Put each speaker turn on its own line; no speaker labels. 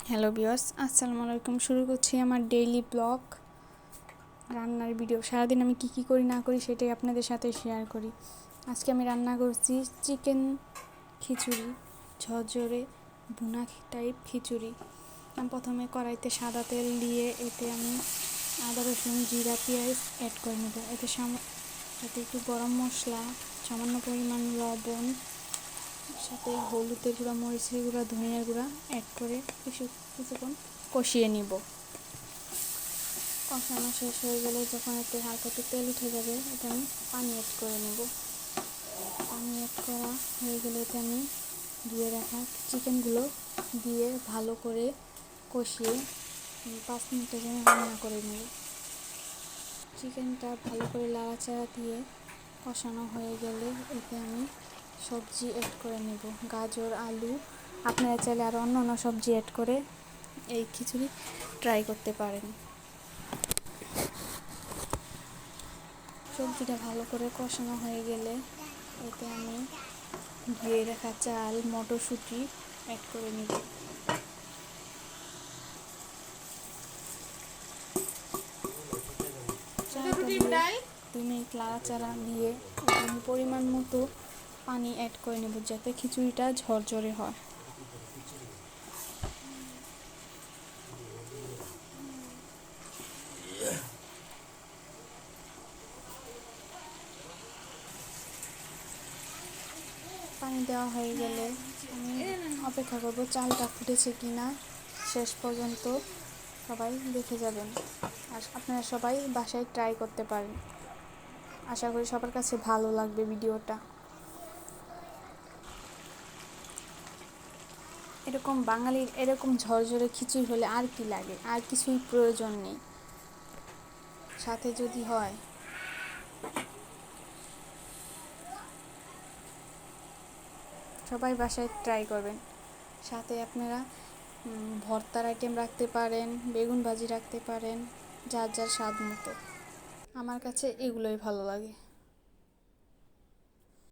Hello viewers, আসসালামু আলাইকুম। শুরু করছি আমার ডেইলি ব্লগ, রান্নার ভিডিও। সারাদিন আমি কি করি না করি সেটাই আপনাদের সাথে শেয়ার করি। আজকে আমি রান্না করছি চিকেন খিচুড়ি, ঝরঝরে ভুনা টাইপ খিচুড়ি। আমি প্রথমে কড়াইতে সাদা তেল দিয়ে এতে আমি আদা রসুন জিরা পেঁয়াজ অ্যাড করে নেব। এতে একটু গরম মশলা, সামান্য পরিমাণ লবণ, সাথে হলুদের গুঁড়া, মরিচের গুঁড়া, ধনিয়ার গুঁড়া অ্যাড করে কিছুক্ষণ কষিয়ে নিব। কষানো শেষ হয়ে গেলে যখন এতে হালকা একটু তেল উঠে যাবে, এটা আমি পানি অ্যাড করে নেব। পানি অ্যাড করা হয়ে গেলে এতে আমি ধুয়ে রাখা চিকেনগুলো দিয়ে ভালো করে কষিয়ে 5 মিনিটের জন্য রান্না করে নেব। চিকেনটা ভালো করে নাড়াচাড়া দিয়ে কষানো হয়ে গেলে এতে আমি সবজি অ্যাড করে নেব, গাজর, আলু। আপনারা চাইলে আরও অন্য সবজি অ্যাড করে এই খিচুড়ি ট্রাই করতে পারেন। সবজিটা ভালো করে কষানো হয়ে গেলে এতে আমি ধুয়ে রাখা চাল, মটরশুঁটি অ্যাড করে নেব। চালটা দিয়ে 2 মিনিট নাড়াচাড়া দিয়ে আমি পরিমাণ মতো পানি অ্যাড করে নেব, যাতে খিচুড়িটা ঝরঝরে হয়। পানি দেওয়া হয়ে গেলে আমি অপেক্ষা করব চালটা ফুটেছে কি না। শেষ পর্যন্ত সবাই দেখে যাবেন। আর আপনারা সবাই বাসায় ট্রাই করতে পারেন। আশা করি সবার কাছে ভালো লাগবে ভিডিওটা। এরকম বাঙালির এরকম ঝরঝরে খিচুড়ি হলে আর কি লাগে, আর কিছুই প্রয়োজন নেই। সাথে যদি হয়, সবাই বাসায় ট্রাই করবেন। সাথে আপনারা ভর্তার আইটেম রাখতে পারেন, বেগুন ভাজি রাখতে পারেন, যার যার স্বাদ মতো। আমার কাছে এগুলোই ভালো লাগে।